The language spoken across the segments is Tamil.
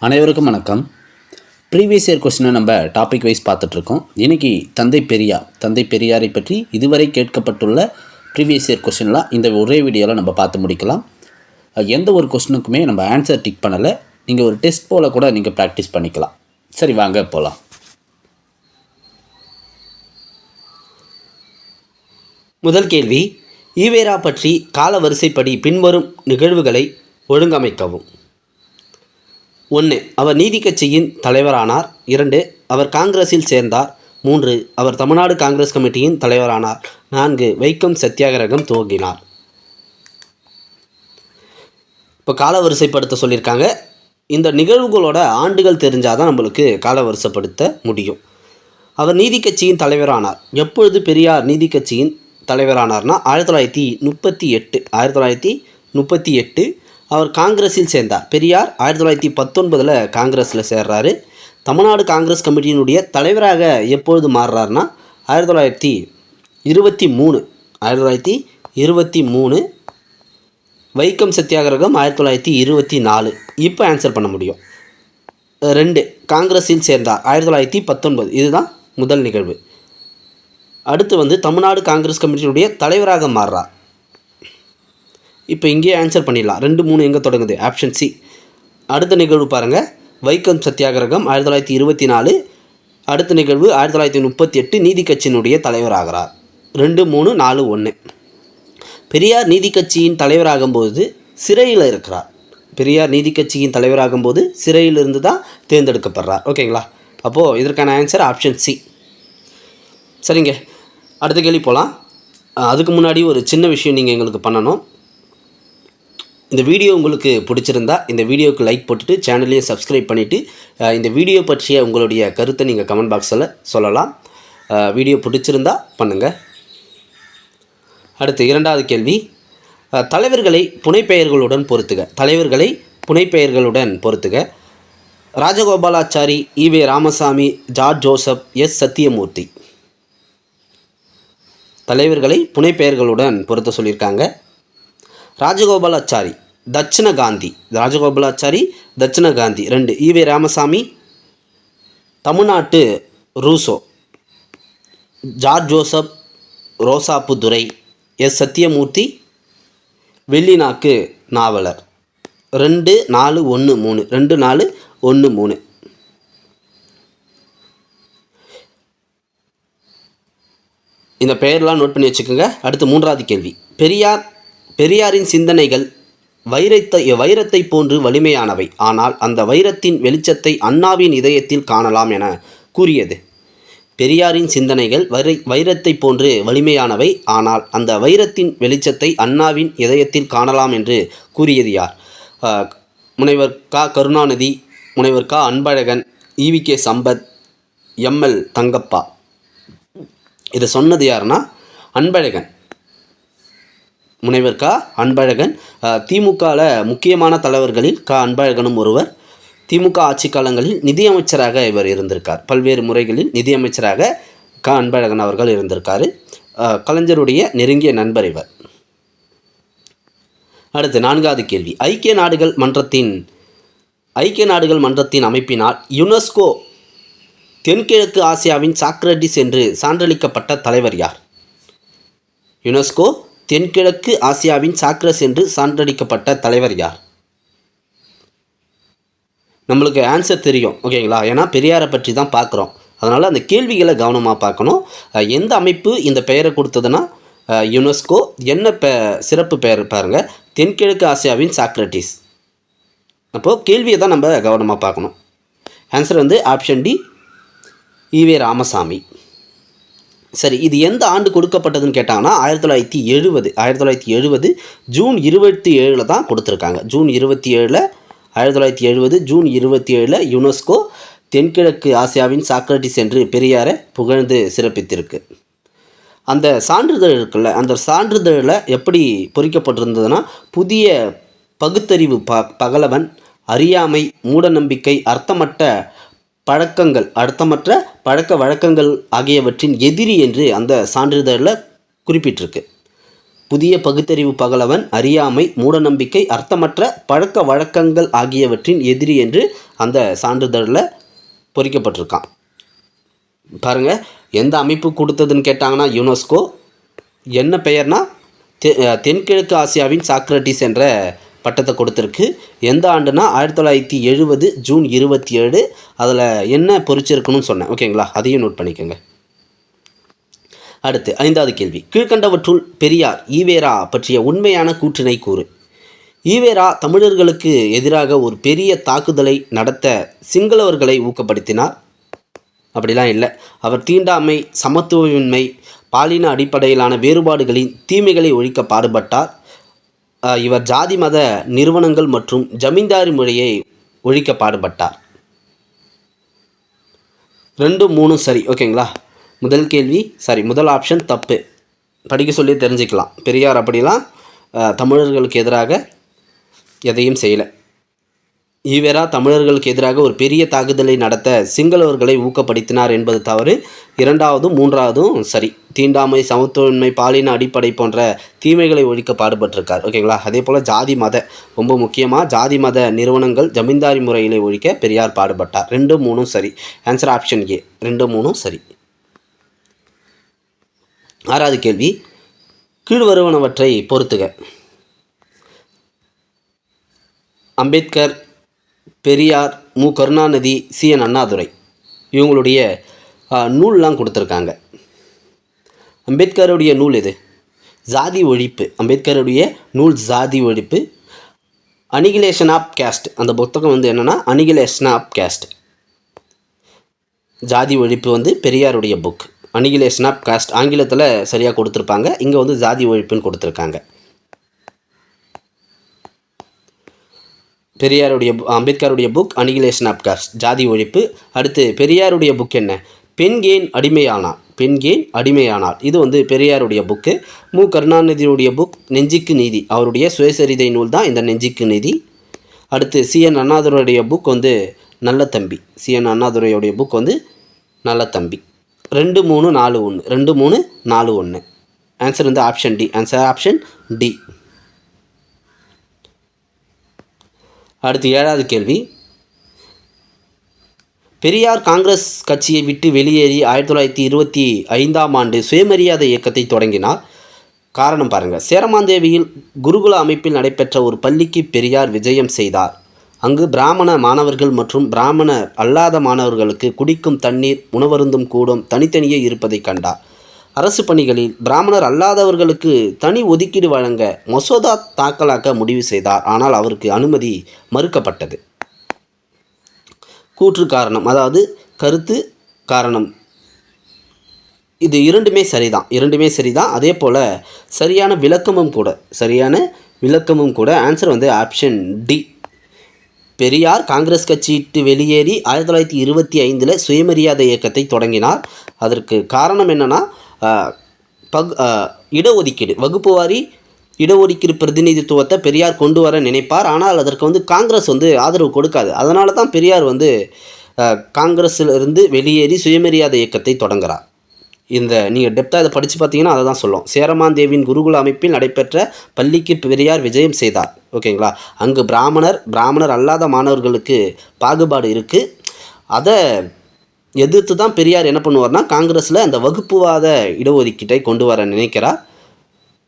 அனைவருக்கும் வணக்கம். ப்ரீவியஸ் இயர் கொஸ்டினை நம்ம டாபிக் வைஸ் பார்த்துட்ருக்கோம். இன்றைக்கி தந்தை பெரியாரை பற்றி இதுவரை கேட்கப்பட்டுள்ள ப்ரீவியஸ் இயர் கொஸ்டின்லாம் இந்த ஒரே வீடியோவில் நம்ம பார்த்து முடிக்கலாம். எந்த ஒரு கொஸ்டினுக்குமே நம்ம ஆன்சர் டிக் பண்ணலை. நீங்கள் ஒரு டெஸ்ட் போல் கூட நீங்கள் ப்ராக்டிஸ் பண்ணிக்கலாம். சரி, வாங்க போகலாம். முதல் கேள்வி, ஈவேரா பற்றி கால வரிசைப்படி பின்வரும் நிகழ்வுகளை ஒழுங்கமைக்கவும். 1. அவர் நீதி கட்சியின் தலைவரானார். 2. அவர் காங்கிரஸில் சேர்ந்தார். 3. அவர் தமிழ்நாடு காங்கிரஸ் கமிட்டியின் தலைவரானார். 4. வைக்கம் சத்தியாகிரகம் துவங்கினார். இப்போ கால வரிசைப்படுத்த சொல்லியிருக்காங்க. இந்த நிகழ்வுகளோட ஆண்டுகள் தெரிஞ்சால் தான் நம்மளுக்கு கால வரிசைப்படுத்த முடியும். அவர் நீதி கட்சியின் தலைவரானார். எப்பொழுது பெரியார் நீதி கட்சியின் தலைவரானார்னா 1938. அவர் காங்கிரஸில் சேர்ந்தார். பெரியார் 1919 காங்கிரஸில் சேர்றாரு. தமிழ்நாடு காங்கிரஸ் கமிட்டியினுடைய தலைவராக எப்பொழுது மாறுறாருனா 1923. வைக்கம் சத்தியாகிரகம் 1924. இப்போ ஆன்சர் பண்ண முடியும். 2. காங்கிரஸில் சேர்ந்தார் 1919. இதுதான் முதல் நிகழ்வு. அடுத்து தமிழ்நாடு காங்கிரஸ் கமிட்டியினுடைய தலைவராக மாறுறார். இப்போ இங்கேயே ஆன்சர் பண்ணிடலாம். 2, 3 எங்கே தொடங்குது? Option C. அடுத்த நிகழ்வு பாருங்கள், வைக்கம் சத்தியாகிரகம் 1924. அடுத்த நிகழ்வு 1938 நீதி கட்சியினுடைய தலைவராகிறார். 2, 3, 4, 1. பெரியார் நீதி கட்சியின் தலைவராகும்போது சிறையில் இருக்கிறார். பெரியார் நீதி கட்சியின் தலைவராகும்போது சிறையிலிருந்து தான் தேர்ந்தெடுக்கப்படுறார். ஓகேங்களா? அப்போது இதற்கான ஆன்சர் ஆப்ஷன் சி. சரிங்க, அடுத்த கேள்வி போகலாம். அதுக்கு முன்னாடி ஒரு சின்ன விஷயம் நீங்கள் எங்களுக்கு பண்ணணும். இந்த வீடியோ உங்களுக்கு பிடிச்சிருந்தா இந்த வீடியோவுக்கு லைக் போட்டுட்டு சேனலையும் சப்ஸ்கிரைப் பண்ணிவிட்டு இந்த வீடியோ பற்றிய உங்களுடைய கருத்தை நீங்கள் கமெண்ட் பாக்ஸில் சொல்லலாம். வீடியோ பிடிச்சிருந்தா பண்ணுங்கள். அடுத்து இரண்டாவது கேள்வி, தலைவர்களை புனைப்பெயர்களுடன் பொறுத்துக. ராஜகோபாலாச்சாரி, ஈவே ராமசாமி, ஜார்ஜ் ஜோசப், எஸ் சத்தியமூர்த்தி. தலைவர்களை புனைப்பெயர்களுடன் பொறுத்த சொல்லியிருக்காங்க. ராஜகோபாலாச்சாரி தட்சிண காந்தி. 2. ஈவே ராமசாமி தமிழ்நாட்டு ரூசோ. ஜார்ஜ் ஜோசப் ரோசாப்பு துரை. எஸ் சத்தியமூர்த்தி வெள்ளிநாக்கு நாவலர். 2, 4, 1, 3. 2, 4, 1, 3. இந்த பெயர்லாம் நோட் பண்ணி வச்சுக்கோங்க. அடுத்து மூன்றாவது கேள்வி, பெரியாரின் சிந்தனைகள் வைரத்தை போன்று வலிமையானவை, ஆனால் அந்த வைரத்தின் வெளிச்சத்தை அண்ணாவின் இதயத்தில் காணலாம் என கூறியது. பெரியாரின் சிந்தனைகள் வைரத்தை போன்று வலிமையானவை, ஆனால் அந்த வைரத்தின் வெளிச்சத்தை அண்ணாவின் இதயத்தில் காணலாம் என்று கூறியது யார்? முனைவர் க. கருணாநிதி, முனைவர் க. Anbazhagan, EVK Sampath, ML Thangappa. இதை சொன்னது யாருன்னா அன்பழகன். முனைவர் க. அன்பழகன். திமுகவில் முக்கியமான தலைவர்களில் க. அன்பழகனும் ஒருவர். திமுக ஆட்சி காலங்களில் நிதியமைச்சராக இவர் இருந்திருக்கார். பல்வேறு முறைகளில் நிதியமைச்சராக க. அன்பழகன் அவர்கள் இருந்திருக்கார். கலைஞருடைய நெருங்கிய நண்பர் இவர். அடுத்து நான்காவது கேள்வி, ஐக்கிய நாடுகள் மன்றத்தின் அமைப்பினால் யுனெஸ்கோ தென்கிழக்கு ஆசியாவின் சாக்ரட்டிஸ் என்று சான்றளிக்கப்பட்ட தலைவர் யார்? யுனெஸ்கோ தென்கிழக்கு ஆசியாவின் சாக்ரஸ் என்று சான்றளிக்கப்பட்ட தலைவர் யார்? நம்மளுக்கு ஆன்சர் தெரியும். ஓகேங்களா? ஏன்னா பெரியாரை பற்றி தான் பார்க்குறோம். அதனால் அந்த கேள்விகளை கவனமாக பார்க்கணும். எந்த அமைப்பு இந்த பெயரை கொடுத்ததுன்னா யுனெஸ்கோ. என்ன சிறப்பு பெயர் பாருங்கள், தென்கிழக்கு ஆசியாவின் சாக்ரட்டிஸ். அப்போது கேள்வியை தான் நம்ம கவனமாக பார்க்கணும். Answer option D, EV Ramasamy. சரி, இது எந்த ஆண்டு கொடுக்கப்பட்டதுன்னு கேட்டாங்கன்னா 1970 ஜூன் 27 தான் கொடுத்துருக்காங்க. ஜூன் 27 யுனெஸ்கோ தென்கிழக்கு ஆசியாவின் சாக்ரட்டிஸ் என்று பெரியாரை புகழ்ந்து சிறப்பித்திருக்கு. அந்த சான்றிதழ் இருக்குல்ல, அந்த சான்றிதழில் எப்படி பொறிக்கப்பட்டிருந்ததுன்னா புதிய பகுத்தறிவு, பகலவன், அறியாமை, மூடநம்பிக்கை, அர்த்தமற்ற பழக்க வழக்கங்கள் ஆகியவற்றின் எதிரி என்று அந்த சான்றிதழில் குறிப்பிட்டிருக்கு. புதிய பகுத்தறிவு பகலவன், அறியாமை, மூடநம்பிக்கை, அர்த்தமற்ற பழக்க வழக்கங்கள் ஆகியவற்றின் எதிரி என்று அந்த சான்றிதழில் பொறிக்கப்பட்டிருக்கான். பாருங்கள், எந்த அமைப்பு கொடுத்ததுன்னு கேட்டாங்கன்னா யுனெஸ்கோ. என்ன பெயர்னா தென்கிழக்கு ஆசியாவின் சாக்ரட்டிஸ் என்ற பட்டத்தை கொடுத்துருக்கு. எந்த ஆண்டுனா 1970 ஜூன் 27. அதில் என்ன பொறிச்சிருக்குன்னு சொன்னேன், ஓகேங்களா? அதையும் நோட் பண்ணிக்கோங்க. அடுத்து 5வது கேள்வி. கீழ்கண்டவற்றுள் பெரியார் ஈவேரா பற்றிய உண்மையான கூற்றினை கூறு. ஈவேரா தமிழர்களுக்கு எதிராக ஒரு பெரிய தாக்குதலை நடத்த சிங்களவர்களை ஊக்கப்படுத்தினார். அப்படிலாம் இல்லை. அவர் தீண்டாமை, சமத்துவமின்மை, பாலின அடிப்படையிலான வேறுபாடுகளின் தீமைகளை ஒழிக்க பாடுபட்டார். இவர் ஜாதி மத நிறுவனங்கள் மற்றும் ஜமீன்தாரி முறையை ஒழிக்க பாடுபட்டார். 2, 3 சரி, ஓகேங்களா? முதல் கேள்வி சரி, முதல் ஆப்ஷன் தப்பு. படிக்க சொல்லி தெரிஞ்சுக்கலாம். பெரியார் அப்படிலாம் தமிழர்களுக்கு எதிராக எதையும் செய்யலை. ஈவேரா தமிழர்களுக்கு எதிராக ஒரு பெரிய தாக்குதலை நடத்த சிங்களவர்களை ஊக்கப்படுத்தினார் என்பது தவறு. 2வதும் 3வதும் சரி. தீண்டாமை, சமத்துவமின்மை, பாலின அடிப்படை போன்ற தீமைகளை ஒழிக்க பாடுபட்டிருக்கார், ஓகேங்களா? அதே போல் ஜாதி மத, ரொம்ப முக்கியமாக ஜாதி மத நிறுவனங்கள், ஜமீன்தாரி முறைகளை ஒழிக்க பெரியார் பாடுபட்டார். 2, 3 சரி. ஆன்சர் ஆப்ஷன் ஏ, 2, 3 சரி. 6வது கேள்வி. கீழ்வருவனவற்றை பொறுத்துக. அம்பேத்கர், பெரியார், மு கருணாநிதி, சி.என். அண்ணாதுரை இவங்களுடைய நூல்லாம் கொடுத்துருக்காங்க. அம்பேத்கருடைய நூல் எது? ஜாதி ஒழிப்பு. அம்பேத்கருடைய நூல் ஜாதி ஒழிப்பு. அனிகிலேஷன் ஆஃப் கேஸ்ட், அந்த புத்தகம் வந்து என்னென்னா அனிகிலேஷன் ஆஃப் கேஸ்ட். ஜாதி ஒழிப்பு வந்து பெரியாருடைய புக். அனிகிலேஷன் ஆஃப் காஸ்ட் ஆங்கிலத்தில் சரியாக கொடுத்துருப்பாங்க, இங்கே வந்து ஜாதி ஒழிப்புன்னு கொடுத்துருக்காங்க. பெரியாருடைய அம்பேத்கருடைய புக் அனிகிலேஷன் ஆஃப் காஸ்ட், ஜாதி ஒழிப்பு. அடுத்து பெரியாருடைய புக் என்ன? பெண் ஏன் அடிமையானார். பெண் ஏன் அடிமையானார், இது வந்து பெரியாருடைய புக்கு. மு கருணாநிதியுடைய புக் நெஞ்சுக்கு நீதி, அவருடைய சுயசரிதை நூல் தான் இந்த நெஞ்சுக்கு நீதி. அடுத்து சி.என். அண்ணாதுரையுடைய புக் வந்து நல்ல தம்பி. சி.என். அண்ணாதுரையுடைய புக் வந்து நல்ல தம்பி. 2, 3, 4, 1. 2, 3, 4, 1. ஆன்சர் வந்து option D. Answer option D. அடுத்து 7வது கேள்வி. பெரியார் காங்கிரஸ் கட்சியை விட்டு வெளியேறி 1925ஆம் ஆண்டு சுயமரியாதை இயக்கத்தை தொடங்கினார். காரணம் பாருங்கள். சேரமாந்தேவியில் குருகுல அமைப்பில் நடைபெற்ற ஒரு பள்ளிக்கு பெரியார் விஜயம் செய்தார். அங்கு பிராமண மாணவர்கள் மற்றும் பிராமண அல்லாத மாணவர்களுக்கு குடிக்கும் தண்ணீர், உணவருந்தும் கூடம் தனித்தனியே இருப்பதை கண்டார். அரசு பணிகளில் பிராமணர் அல்லாதவர்களுக்கு தனி ஒதுக்கீடு வழங்க மசோதா தாக்கலாக்க முடிவு செய்தார். ஆனால் அவருக்கு அனுமதி மறுக்கப்பட்டது. கூற்று காரணம், அதாவது கருத்து காரணம், இது இரண்டுமே சரிதான். அதே போல் சரியான விளக்கமும் கூட. ஆன்சர் வந்து ஆப்ஷன் டி. பெரியார் காங்கிரஸ் கட்சி விட்டு வெளியேறி 1925 சுயமரியாதை இயக்கத்தை தொடங்கினார். அதற்கு காரணம் என்னென்னா இடஒதுக்கீடு, வகுப்பு வாரி இடஒதுக்கீடு பிரதிநிதித்துவத்தை பெரியார் கொண்டு வர நினைப்பார். ஆனால் அதற்கு வந்து காங்கிரஸ் வந்து ஆதரவு கொடுக்காது. அதனால தான் பெரியார் வந்து காங்கிரஸிலிருந்து வெளியேறி சுயமரியாதை இயக்கத்தை தொடங்குகிறார். நீங்கள் டெப்த்தாக இதை படித்து பார்த்தீங்கன்னா அதை தான் சொல்லும். சேரமாந்தேவின் குருகுல அமைப்பில் நடைபெற்ற பள்ளிக்கு பெரியார் விஜயம் செய்தார், ஓகேங்களா? அங்கு பிராமணர் அல்லாத மாணவர்களுக்கு பாகுபாடு இருக்குது. அதை எதிர்த்து தான் பெரியார் என்ன பண்ணுவார்னா காங்கிரஸில் அந்த வகுப்புவாத இடஒதுக்கீட்டை கொண்டு வர நினைக்கிறார்.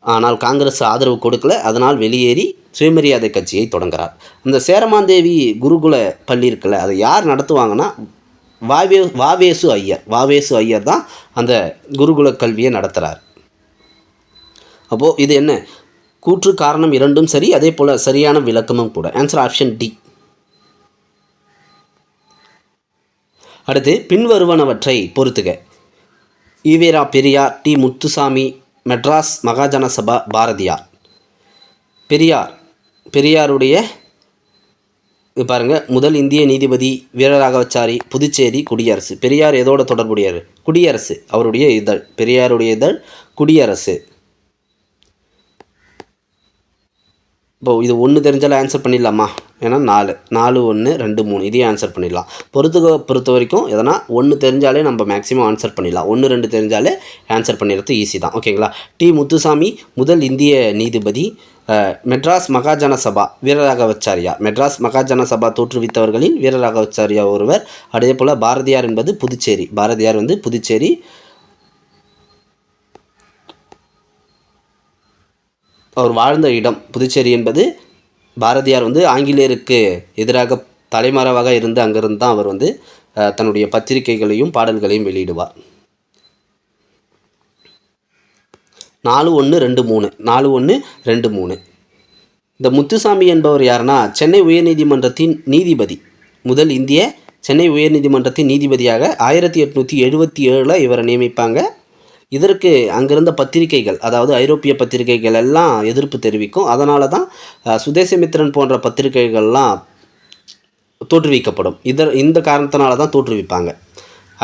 ஆனால் காங்கிரஸ் ஆதரவு கொடுக்கல. அதனால் வெளியேறி சுயமரியாதை கட்சியை தொடங்குகிறார். இந்த சேரமாந்தேவி குருகுல பள்ளி இருக்குல்ல, அதை யார் நடத்துவாங்கன்னா வாவேசு ஐயர் தான் அந்த குருகுல கல்வியை நடத்துகிறார். அப்போது இது என்ன? கூற்று காரணம் இரண்டும் சரி, அதே போல் சரியான விளக்கமும் கூட. Answer option D. அடுத்து பின்வருவனவற்றை பொறுத்துக. ஈவேரா பெரியார், டி. முத்துசாமி, மெட்ராஸ் மகாஜன சபா, பாரதியார். பெரியாருடைய பாருங்கள், முதல் இந்திய நீதிபதி வீரராகவச்சாரி, புதுச்சேரி, குடியரசு. பெரியார் எதோட தொடர்புடையார்? குடியரசு. அவருடைய இதழ், பெரியாருடைய இதழ் குடியரசு. இப்போது இது ஒன்று தெரிஞ்சாலும் ஆன்சர் பண்ணிடலாமா? ஏன்னா 4 1 2 3 இதையும் ஆன்சர் பண்ணிடலாம். பொறுத்த வரைக்கும் எதனா ஒன்று தெரிஞ்சாலே நம்ம மேக்ஸிமம் ஆன்சர் பண்ணிடலாம். 1 2 தெரிஞ்சாலே ஆன்சர் பண்ணிடுறது ஈஸி தான். ஓகேங்களா? டி. முத்துசாமி முதல் இந்திய நீதிபதி. மெட்ராஸ் மகாஜன சபா வீரராகவாச்சாரியா. மெட்ராஸ் மகாஜன சபா தோற்றுவித்தவர்களில் வீரராகவாச்சாரியா ஒருவர். அதே போல் பாரதியார் என்பது புதுச்சேரி. பாரதியார் வந்து புதுச்சேரி. அவர் வாழ்ந்த இடம் புதுச்சேரி என்பது. பாரதியார் வந்து ஆங்கிலேயருக்கு எதிராக தலைமறைவாக இருந்து அங்கிருந்து தான் அவர் வந்து தன்னுடைய பத்திரிகைகளையும் பாடல்களையும் வெளியிடுவார். 4 1 2 3 4 1 2 3. இந்த முத்துசாமி என்பவர் யாருன்னா சென்னை உயர்நீதிமன்றத்தின் நீதிபதி. முதல் இந்திய சென்னை உயர்நீதிமன்றத்தின் நீதிபதியாக 1877 இவரை நியமிப்பாங்க. இதற்கு அங்கிருந்த பத்திரிகைகள், அதாவது ஐரோப்பிய பத்திரிகைகள் எல்லாம் எதிர்ப்பு தெரிவிக்கும். அதனால தான் சுதேசமித்திரன் போன்ற பத்திரிகைகள்லாம் தோற்றுவிக்கப்படும். இந்த காரணத்தினால தான் தோற்றுவிப்பாங்க.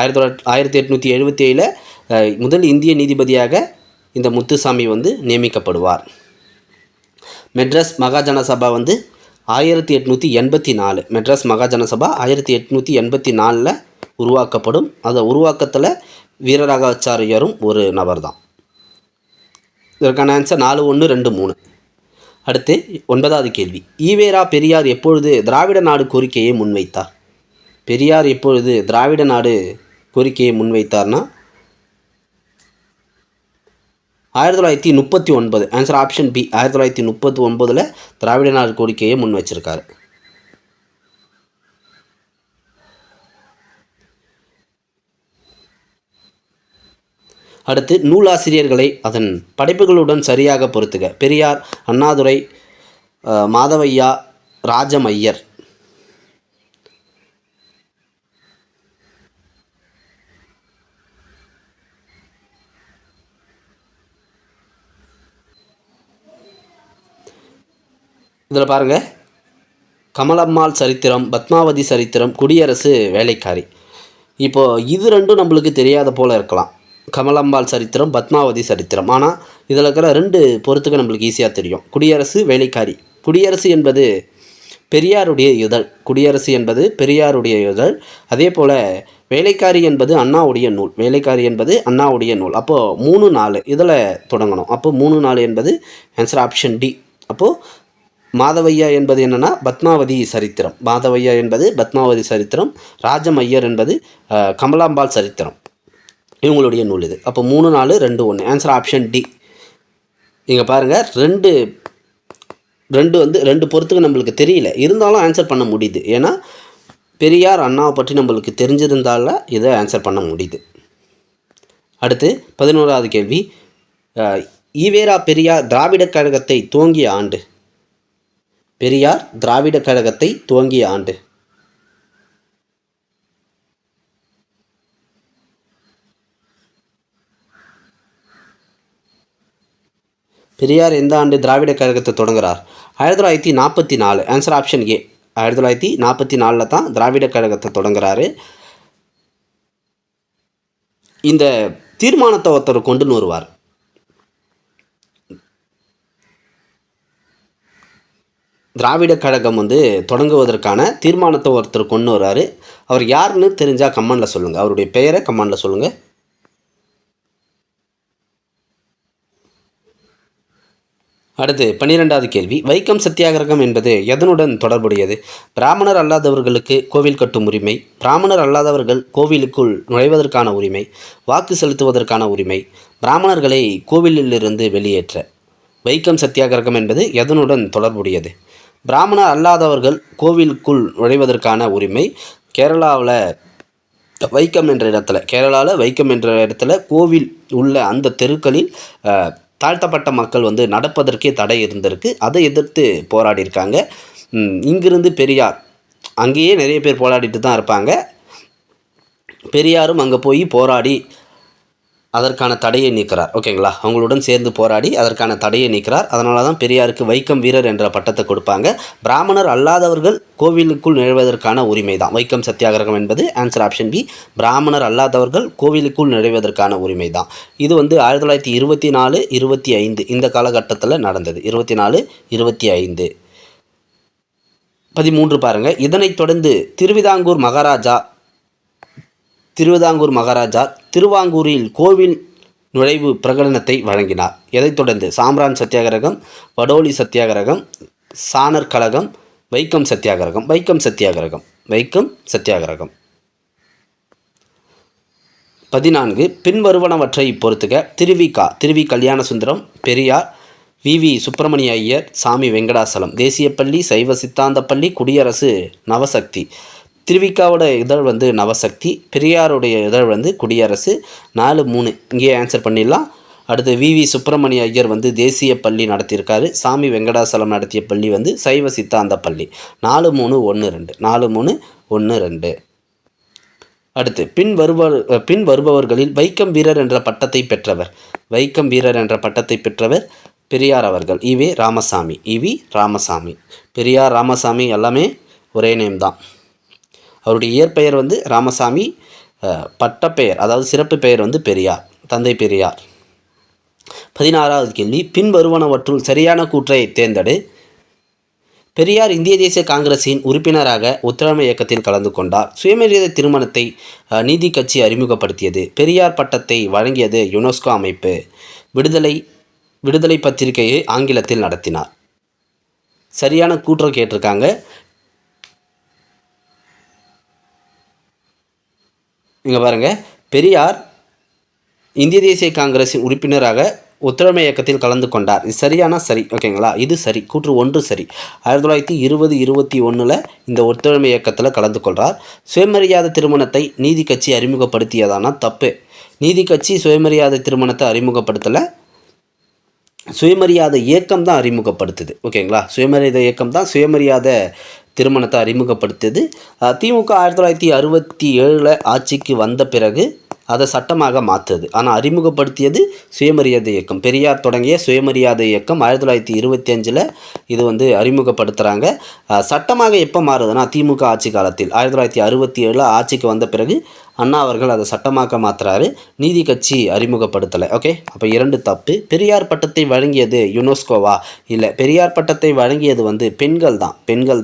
1877 முதல் இந்திய நீதிபதியாக இந்த முத்துசாமி வந்து நியமிக்கப்படுவார். மெட்ராஸ் மகாஜன சபா வந்து 1884. மெட்ராஸ் மகாஜன சபா 1884 உருவாக்கப்படும். அந்த உருவாக்கத்தில் வீரராகவாச்சாரியரும் ஒரு நபர் தான். இதற்கான ஆன்சர் 4 1 2 3. அடுத்து 9வது கேள்வி. ஈவேரா பெரியார் எப்பொழுது திராவிட நாடு கோரிக்கையை முன்வைத்தார்? பெரியார் எப்பொழுது திராவிட நாடு கோரிக்கையை முன்வைத்தார்னா 1939. Answer option B. 1939 Dravida Nadu கோரிக்கையை முன் வச்சிருக்காரு. அடுத்து நூலாசிரியர்களை அதன் படைப்புகளுடன் சரியாக பொருத்துக. பெரியார், அண்ணாதுரை, மாதவையா, ராஜமையர். இதில் பாருங்கள், கமலம்மாள் சரித்திரம், பத்மாவதி சரித்திரம், குடியரசு வேலைக்காரி. இப்போது இது ரெண்டும் நம்மளுக்கு தெரியாத போல் இருக்கலாம். கமலம்பாள் சரித்திரம், பத்மாவதி சரித்திரம். ஆனால் இதில் இருக்கிற 2 பொறுத்துக்கு நம்மளுக்கு ஈஸியாக தெரியும். குடியரசு வேலைக்காரி. குடியரசு என்பது பெரியாருடைய இதழ். குடியரசு என்பது பெரியாருடைய இதழ். அதே போல் வேலைக்காரி என்பது அண்ணாவுடைய நூல். வேலைக்காரி என்பது அண்ணாவுடைய நூல். அப்போது 3 4 இதில் தொடங்கணும். அப்போது 3 4 என்பது ஆன்சர் ஆப்ஷன் டி. அப்போது மாதவையா என்பது என்னென்னா பத்மாவதி சரித்திரம். மாதவையா என்பது பத்மாவதி சரித்திரம். ராஜமையர் என்பது கமலாம்பாள் சரித்திரம். இவங்களுடைய நூல் இது. அப்போ 3 4 2 1 ஆன்சர் ஆப்ஷன் டி. இங்கே பாருங்கள், 2 பொறுத்துக்கு நம்மளுக்கு தெரியல, இருந்தாலும் ஆன்சர் பண்ண முடியுது. ஏன்னா பெரியார் அண்ணாவை பற்றி நம்மளுக்கு தெரிஞ்சிருந்தால இதை ஆன்சர் பண்ண முடியுது. அடுத்து 11வது கேள்வி. ஈவேரா பெரியார் திராவிட கழகத்தை துவங்கிய ஆண்டு. பெரியார் திராவிட கழகத்தை துவங்கிய ஆண்டு. பெரியார் எந்த ஆண்டு திராவிட கழகத்தை தொடங்குகிறார்? 1944. Answer option A. 1944 தான் திராவிட கழகத்தை தொடங்குறாரு. இந்த தீர்மானத்தை ஒருத்தர் கொண்டு வருவார். திராவிட கழகம் வந்து தொடங்குவதற்கான தீர்மானத்தை ஒருத்தர் கொண்டு வர்றாரு. அவர் யாருன்னு தெரிஞ்சால் கமெண்டில் சொல்லுங்கள். அவருடைய பெயரை கமெண்டில் சொல்லுங்கள். அடுத்து 12வது கேள்வி. வைக்கம் சத்தியாகிரகம் என்பது எதனுடன் தொடர்புடையது? பிராமணர் அல்லாதவர்களுக்கு கோவில் கட்டும் உரிமை, பிராமணர் அல்லாதவர்கள் கோவிலுக்குள் நுழைவதற்கான உரிமை, வாக்கு செலுத்துவதற்கான உரிமை, பிராமணர்களை கோவிலிலிருந்து வெளியேற்ற. வைக்கம் சத்தியாகிரகம் என்பது எதனுடன் தொடர்புடையது? பிராமணர் அல்லாதவர்கள் கோவிலுக்குள் நுழைவதற்கான உரிமை. கேரளாவில் வைக்கம் என்ற இடத்துல கோவில் உள்ள அந்த தெருக்களில் தாழ்த்தப்பட்ட மக்கள் வந்து நடப்பதற்கே தடை இருந்திருக்கு. அதை எதிர்த்து போராடியிருக்காங்க. இங்கிருந்து பெரியார், அங்கேயே நிறைய பேர் போராடிட்டு தான் இருப்பாங்க. பெரியாரும் அங்கே போய் போராடி அதற்கான தடையை நீக்கிறார். ஓகேங்களா, அவங்களுடன் சேர்ந்து போராடி அதற்கான தடையை நீக்கிறார். அதனால தான் பெரியாருக்கு வைக்கம் வீரர் என்ற பட்டத்தை கொடுப்பாங்க. பிராமணர் அல்லாதவர்கள் கோவிலுக்குள் நுழைவதற்கான உரிமை தான் வைக்கம் சத்தியாகிரகம் என்பது. ஆன்சர் ஆப்ஷன் பி, பிராமணர் அல்லாதவர்கள் கோவிலுக்குள் நுழைவதற்கான உரிமை தான். இது வந்து 1924, 25 இந்த காலகட்டத்தில் நடந்தது. 24, 25. 13 பாருங்கள். இதனைத் தொடர்ந்து திருவிதாங்கூர் மகாராஜா திருவாங்கூரில் கோவில் நுழைவு பிரகடனத்தை வழங்கினார். எதைத் தொடர்ந்து? சாம்ரான் சத்தியாகிரகம், வடோலி சத்தியாகிரகம், சாணர் கழகம், வைக்கம் சத்தியாகிரகம். 14 பின்வருவனவற்றை பொறுத்துக. திருவி கல்யாணசுந்தரம், பெரியார், வி சுப்பிரமணிய ஐயர், சாமி வெங்கடாசலம். தேசியப்பள்ளி, சைவ சித்தாந்த பள்ளி, குடியரசு, நவசக்தி. திருவிக்காவோட இதழ் வந்து நவசக்தி, பெரியாருடைய இதழ் வந்து குடியரசு. 4, 3 இங்கேயே ஆன்சர் பண்ணிடலாம். அடுத்து வி சுப்பிரமணிய ஐயர் வந்து தேசிய பள்ளி நடத்தியிருக்காரு. சாமி வெங்கடாசலம் நடத்திய பள்ளி வந்து சைவ சித்தாந்த பள்ளி. 4, 3, 1, 2. 4, 3, 1, 2. அடுத்து பின் வருபவர்களில் வைக்கம் வீரர் என்ற பட்டத்தை பெற்றவர் பெரியார் அவர்கள். ஈவே ராமசாமி. பெரியார், ராமசாமி எல்லாமே ஒரே நேம் தான். அவருடைய இயற்பெயர் வந்து ராமசாமி, பட்டப்பெயர் அதாவது சிறப்பு பெயர் வந்து பெரியார், தந்தை பெரியார். 16வது கேள்வி. பின்வருவனவற்றுள் சரியான கூற்றை தேர்ந்தெடு. பெரியார் இந்திய தேசிய காங்கிரஸின் உறுப்பினராக ஒத்துழைமை இயக்கத்தில் கலந்து கொண்டார். சுயமரியாதை திருமணத்தை நீதி கட்சி அறிமுகப்படுத்தியது. பெரியார் பட்டத்தை வழங்கியது யுனெஸ்கோ அமைப்பு. விடுதலை பத்திரிகையை ஆங்கிலத்தில் நடத்தினார். சரியான கூற்றை கேட்டிருக்காங்க. இங்கே பாருங்கள், பெரியார் இந்திய தேசிய காங்கிரஸின் உறுப்பினராக ஒத்துழைமை இயக்கத்தில் கலந்து கொண்டார். இது சரியான சரி. ஓகேங்களா, இது சரி. கூற்று 1 சரி. 1920, 21 இந்த ஒத்துழைமை இயக்கத்தில் கலந்து கொள்கிறார். சுயமரியாதை திருமணத்தை நீதி கட்சி அறிமுகப்படுத்தியதானா? தப்பு. நீதி கட்சி சுயமரியாதை திருமணத்தை அறிமுகப்படுத்தலை, சுயமரியாதை இயக்கம் தான் அறிமுகப்படுத்துது. ஓகேங்களா, சுயமரியாதை இயக்கம் தான் சுயமரியாதை திருமணத்தை அறிமுகப்படுத்தியது. திமுக 1967 ஆட்சிக்கு வந்த பிறகு அதை சட்டமாக மாற்றுது. ஆனால் அறிமுகப்படுத்தியது சுயமரியாதை இயக்கம். பெரியார் தொடங்கிய சுயமரியாதை இயக்கம் 1925 இது வந்து அறிமுகப்படுத்துகிறாங்க. சட்டமாக எப்போ மாறுதுன்னா திமுக ஆட்சி காலத்தில் 1967 ஆட்சிக்கு வந்த பிறகு அண்ணா அவர்கள் அதை சட்டமாக்க மாற்றுறாரு. நீதி கட்சி அறிமுகப்படுத்தலை. ஓகே, அப்போ 2 தப்பு. பெரியார் பட்டத்தை வழங்கியது யுனெஸ்கோவா? இல்லை, பெரியார் பட்டத்தை வழங்கியது வந்து பெண்கள்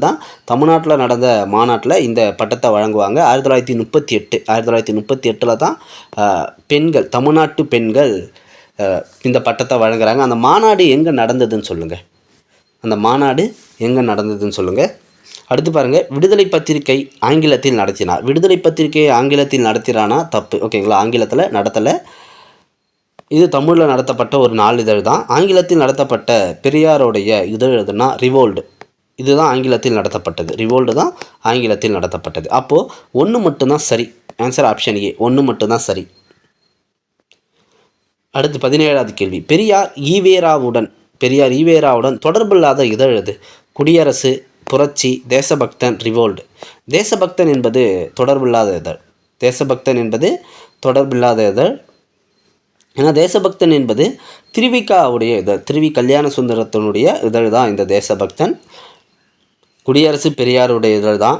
தான். தமிழ்நாட்டில் நடந்த மாநாட்டில் இந்த பட்டத்தை வழங்குவாங்க. 1938 தான் பெண்கள், தமிழ்நாட்டு பெண்கள் இந்த பட்டத்தை வழங்குறாங்க. அந்த மாநாடு எங்கே நடந்ததுன்னு சொல்லுங்கள். அடுத்து பாருங்கள், விடுதலை பத்திரிகை ஆங்கிலத்தில் நடத்தினார். விடுதலை பத்திரிகையை ஆங்கிலத்தில் நடத்தினானா? தப்பு. ஓகேங்களா, ஆங்கிலத்தில் நடத்தலை. இது தமிழில் நடத்தப்பட்ட ஒரு நாளிதழ் தான். ஆங்கிலத்தில் நடத்தப்பட்ட பெரியாருடைய இதழ் எதுனா ரிவோல்டு. இதுதான் ஆங்கிலத்தில் நடத்தப்பட்டது. ரிவோல்டு தான் ஆங்கிலத்தில் நடத்தப்பட்டது. அப்போது 1 மட்டும்தான் சரி. ஆன்சர் ஆப்ஷன் ஏ, 1 மட்டும்தான் சரி. அடுத்து 17வது கேள்வி. பெரியார் ஈவேராவுடன் தொடர்பில்லாத இதழ் எது? குடியரசு, புரட்சி, தேசபக்தன், ரிவோல்டு. தேசபக்தன் என்பது தொடர்பில்லாத இதழ். ஏன்னா தேசபக்தன் என்பது திருவிக்காவுடைய இதழ், திருவி கல்யாணசுந்தரத்தினுடைய இதழ் தான் இந்த தேசபக்தன். குடியரசு பெரியாருடைய இதழ் தான்.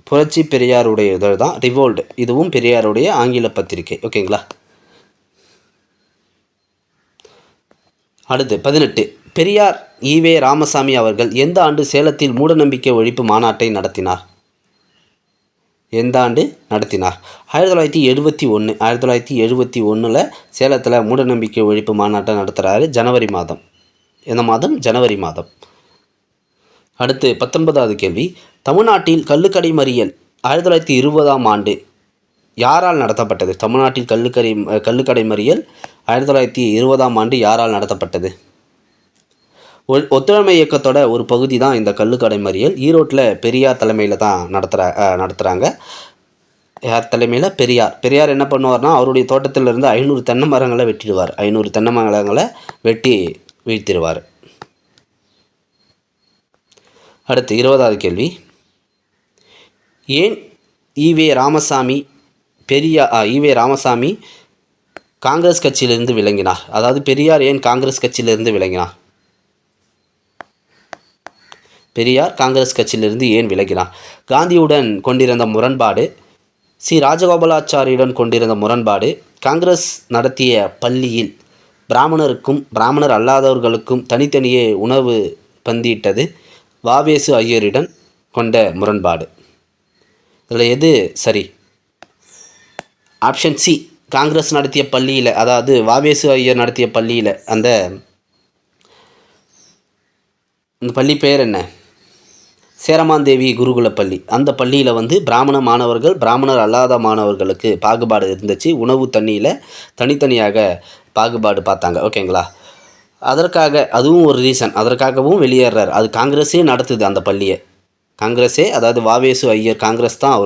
புரட்சி பெரியாருடைய இதழ் தான். ரிவோல்டு இதுவும் பெரியாருடைய ஆங்கில பத்திரிகை. ஓகேங்களா. அடுத்து 18. பெரியார் ஈவே ராமசாமி அவர்கள் எந்த ஆண்டு சேலத்தில் மூடநம்பிக்கை ஒழிப்பு மாநாட்டை நடத்தினார்? 1971. 1971 சேலத்தில் மூடநம்பிக்கை ஒழிப்பு மாநாட்டை நடத்துகிறாரு. ஜனவரி மாதம். எந்த மாதம்? ஜனவரி மாதம். அடுத்து 19வது கேள்வி. தமிழ்நாட்டில் கள்ளுக்கடை மறியல் 1920ஆம் ஆண்டு யாரால் நடத்தப்பட்டது? தமிழ்நாட்டில் கள்ளுக்கடை மறியல் 1920ஆம் ஆண்டு யாரால் நடத்தப்பட்டது? ஒத்துழைமை இயக்கத்தோட ஒரு பகுதி தான் இந்த கள்ளுக்கடை மறியல். ஈரோட்டில் பெரியார் தலைமையில் தான் நடத்துகிறாங்க. யார் தலைமையில்? பெரியார் என்ன பண்ணுவார்னா அவருடைய தோட்டத்திலிருந்து 500 தென்னை மரங்களை வெட்டிடுவார். 500 தென்னை மரங்களை வெட்டி வீழ்த்திடுவார். அடுத்து 20வது கேள்வி. ஏன் ஈவே ராமசாமி காங்கிரஸ் கட்சியிலிருந்து விலகினார்? அதாவது பெரியார் ஏன் காங்கிரஸ் கட்சியிலிருந்து விலகினார்? பெரியார் காங்கிரஸ் கட்சியிலிருந்து ஏன் விலகினார்? காந்தியுடன் கொண்டிருந்த முரண்பாடு, ராஜகோபாலாச்சாரியுடன் கொண்டிருந்த முரண்பாடு, காங்கிரஸ் நடத்திய பள்ளியில் பிராமணருக்கும் பிராமணர் அல்லாதவர்களுக்கும் தனித்தனியே உணவு பந்தியிட்டது, வாவேசு ஐயருடன் கொண்ட முரண்பாடு. இதில் எது சரி? ஆப்ஷன் சி, காங்கிரஸ் நடத்திய பள்ளியில், அதாவது வாவேசு ஐயர் நடத்திய பள்ளியில், அந்த பள்ளி பெயர் என்ன? சேரமாந்தேவி குருகுல பள்ளி. அந்த பள்ளியில் பிராமண மாணவர்கள் பிராமணர் அல்லாத மாணவர்களுக்கு பாகுபாடு இருந்துச்சு. உணவு தண்ணியில் தனித்தனியாக பாகுபாடு பார்த்தாங்க. ஓகேங்களா? அதற்காக அதுவும் ஒரு ரீசன். அதற்காகவும் வெளியேறார். அது காங்கிரஸே நடத்துது அந்த பள்ளியை. காங்கிரஸே, அதாவது வாவேசு ஐயர் காங்கிரஸ் தான்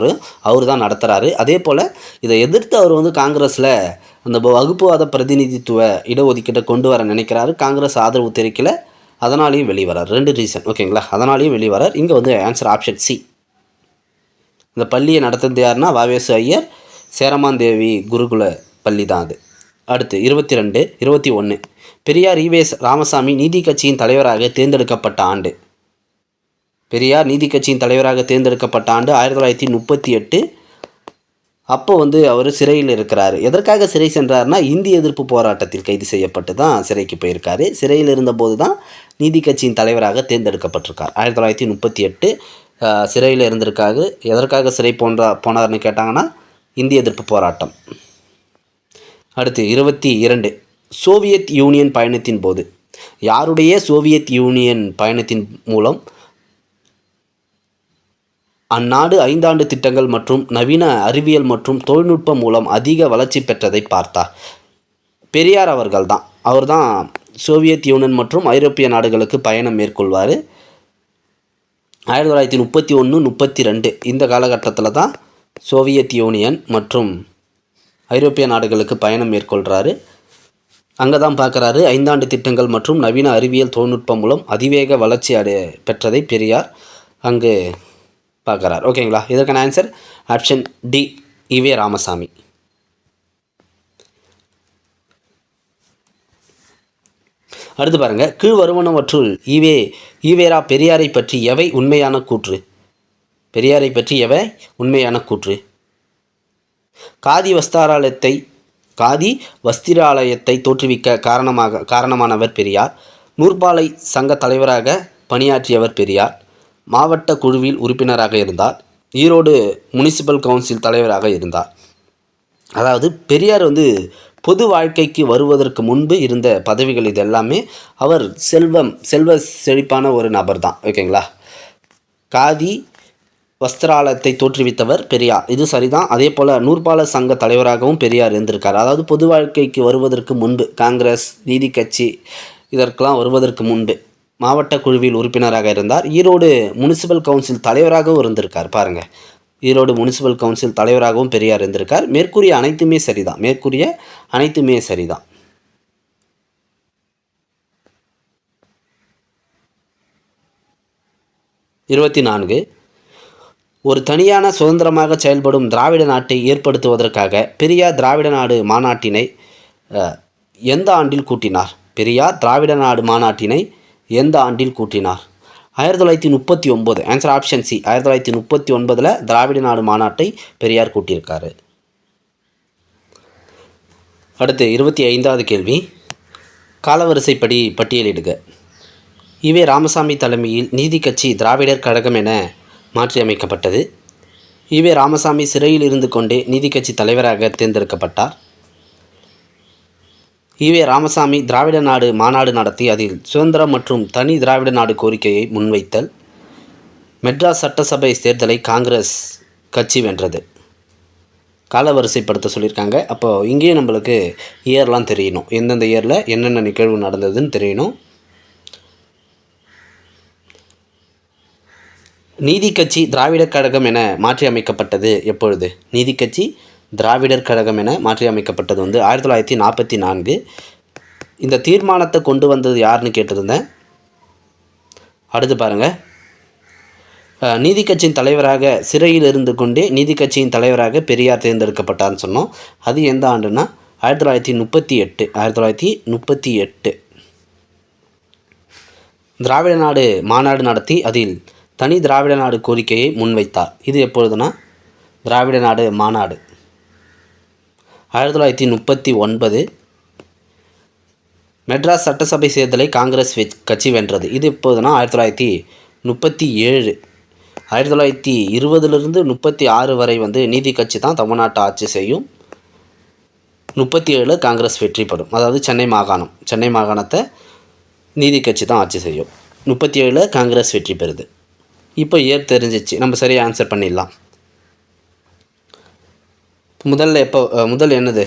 அவர் தான் நடத்துகிறாரு. அதே போல் இதை எதிர்த்து அவர் காங்கிரஸில் அந்த வகுப்புவாத பிரதிநிதித்துவ இடஒதுக்கீட்டை கொண்டு வர நினைக்கிறாரு. காங்கிரஸ் ஆதரவு தெரிவிக்கல, அதனாலேயும் வெளிவரார். 2 ரீசன். ஓகேங்களா? அதனாலேயும் வெளிவரார். இங்கே ஆன்சர் ஆப்ஷன் சி. இந்த பள்ளியை நடத்துறது யாருன்னா வாவேசு ஐயர், சேரமாந்தேவி குருகுல பள்ளி தான் அது. அடுத்து 22, 21. பெரியார் ஈவே ராமசாமி நீதி கட்சியின் தலைவராக தேர்ந்தெடுக்கப்பட்ட ஆண்டு. பெரியார் நீதி கட்சியின் தலைவராக தேர்ந்தெடுக்கப்பட்ட ஆண்டு 1938. அப்போ அவர் சிறையில் இருக்கிறார். எதற்காக சிறை சென்றார்னா, இந்திய எதிர்ப்பு போராட்டத்தில் கைது செய்யப்பட்டு தான் சிறைக்கு போயிருக்காரு. சிறையில் இருந்தபோது தான் நீதி கட்சியின் தலைவராக தேர்ந்தெடுக்கப்பட்டிருக்கார். 1938 சிறையில் இருந்திருக்காரு. எதற்காக சிறை போனார்னு கேட்டாங்கன்னா, இந்திய எதிர்ப்பு போராட்டம். அடுத்து 22. சோவியத் யூனியன் பயணத்தின் போது. யாருடைய சோவியத் யூனியன் பயணத்தின் மூலம் அந்நாடு 5 ஆண்டு திட்டங்கள் மற்றும் நவீன அறிவியல் மற்றும் தொழில்நுட்பம் மூலம் அதிக வளர்ச்சி பெற்றதை பார்த்தார்? பெரியார் அவர்கள் தான். அவர் தான் சோவியத் யூனியன் மற்றும் ஐரோப்பிய நாடுகளுக்கு பயணம் மேற்கொள்வார். 1931, 32 இந்த காலகட்டத்தில் தான் சோவியத் யூனியன் மற்றும் ஐரோப்பிய நாடுகளுக்கு பயணம் மேற்கொள்கிறாரு. அங்கே தான் பார்க்குறாரு 5 ஆண்டு திட்டங்கள் மற்றும் நவீன அறிவியல் தொழில்நுட்பம் மூலம் அதிவேக வளர்ச்சி பெற்றதை பெரியார் அங்கு பார்க்குறார். ஓகேங்களா? இதற்கான answer option D, EV Ramasamy. அடுத்து பாருங்கள், கீழ் வருவனவற்றுள் ஈவேரா பெரியாரை பற்றி எவை உண்மையான கூற்று? பெரியாரை பற்றி எவை உண்மையான கூற்று? காதி வஸ்திராலயத்தை தோற்றுவிக்க காரணமானவர் பெரியார். நூற்பாலை சங்க தலைவராக பணியாற்றியவர் பெரியார். மாவட்ட குழுவில் உறுப்பினராக இருந்தார். ஈரோடு முனிசிபல் கவுன்சில் தலைவராக இருந்தார். அதாவது பெரியார் பொது வாழ்க்கைக்கு வருவதற்கு முன்பு இருந்த பதவிகள் இது எல்லாமே அவர் செல்வ செழிப்பான ஒரு நபர் தான். ஓகேங்களா? காதி வஸ்திராலயத்தை தோற்றுவித்தவர் பெரியார், இது சரிதான். அதே போல் நூற்பால சங்க தலைவராகவும் பெரியார் இருந்திருக்கார். அதாவது பொது வாழ்க்கைக்கு வருவதற்கு முன்பு, காங்கிரஸ் நீதி கட்சி இதற்கெல்லாம் வருவதற்கு முன்பு மாவட்ட குழுவில் உறுப்பினராக இருந்தார். ஈரோடு முனிசிபல் கவுன்சில் தலைவராகவும் இருந்திருக்கார். பாருங்கள், ஈரோடு முனிசிபல் கவுன்சில் தலைவராகவும் பெரியார் இருந்திருக்கார். மேற்கூறிய அனைத்துமே சரிதான். இருபத்தி 4. ஒரு தனியான சுதந்திரமாக செயல்படும் திராவிட நாட்டை ஏற்படுத்துவதற்காக பெரியார் திராவிட நாடு மாநாட்டினை எந்த ஆண்டில் கூட்டினார்? பெரியார் திராவிட நாடு மாநாட்டினை எந்த ஆண்டில் கூட்டினார்? 1939. ஆன்சர் ஆப்ஷன் சி, 1939 திராவிட நாடு மாநாட்டை பெரியார் கூட்டியிருக்காரு. அடுத்து 25வது கேள்வி, காலவரிசைப்படி பட்டியலிடுக. ஈவே ராமசாமி தலைமையில் நீதி கட்சி திராவிடர் கழகம் என மாற்றியமைக்கப்பட்டது. ஈவே ராமசாமி சிறையில் இருந்து கொண்டே நீதி கட்சி தலைவராக தேர்ந்தெடுக்கப்பட்டார். ஈவே ராமசாமி திராவிட நாடு மாநாடு நடத்தி அதில் சுதந்திரம் மற்றும் தனி திராவிட நாடு கோரிக்கையை முன்வைத்தல். மெட்ராஸ் சட்டசபை தேர்தலை காங்கிரஸ் கட்சி வென்றது. காலவரிசைப்படுத்த சொல்லியிருக்காங்க. அப்போது இங்கேயும் நம்மளுக்கு இயர்லாம் தெரியணும், எந்தெந்த இயரில் என்னென்ன நிகழ்வு நடந்ததுன்னு தெரியணும். நீதி கட்சி திராவிடர் கழகம் என மாற்றி அமைக்கப்பட்டது எப்பொழுது? நீதி கட்சி திராவிடர் கழகம் என மாற்றி அமைக்கப்பட்டது 1944. இந்த தீர்மானத்தை கொண்டு வந்தது யாருன்னு கேட்டிருந்தேன். அடுத்து பாருங்கள், நீதி கட்சியின் தலைவராக சிறையில் இருந்து கொண்டே நீதி கட்சியின் தலைவராக பெரியார் தேர்ந்தெடுக்கப்பட்டார்னு சொன்னோம். அது எந்த ஆண்டுனா 1938 திராவிட நாடு மாநாடு நடத்தி அதில் தனி திராவிட நாடு கோரிக்கையை முன்வைத்தார். இது எப்பொழுதுனா திராவிட நாடு மாநாடு. 1939 மெட்ராஸ் சட்டசபை தேர்தலை காங்கிரஸ் கட்சி வென்றது. இது எப்போதுனா 1937. 1920 36 வரை நீதி கட்சி தான் தமிழ்நாட்டை ஆட்சி செய்யும். 37 காங்கிரஸ் வெற்றி பெறும். அதாவது சென்னை மாகாணத்தை நீதி கட்சி தான் ஆட்சி செய்யும். 37 காங்கிரஸ் வெற்றி பெறுது. இப்போ இயர் தெரிஞ்சிச்சு, நம்ம சரியாக ஆன்சர் பண்ணிடலாம். முதல் என்னது?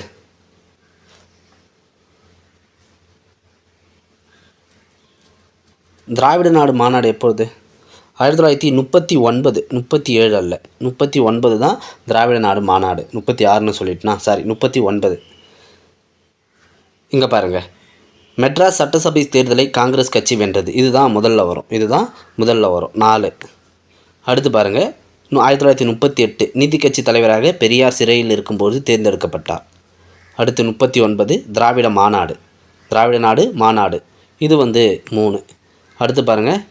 திராவிட நாடு மாநாடு எப்பொழுது? 1939. 37 அல்ல, 39 தான் திராவிட நாடு மாநாடு. 36ன்னு சொல்லிட்டுனா சாரி, 39. இங்கே பாருங்கள், மெட்ராஸ் சட்டசபை தேர்தலை காங்கிரஸ் கட்சி வென்றது. இதுதான் முதல்ல வரும். 4. அடுத்து பாருங்கள், 1938 நீதி கட்சி தலைவராக பெரியார் சிறையில் இருக்கும்போது தேர்ந்தெடுக்கப்பட்டார். அடுத்து 39 திராவிட நாடு மாநாடு. இது 3. அடுத்து பாருங்கள்,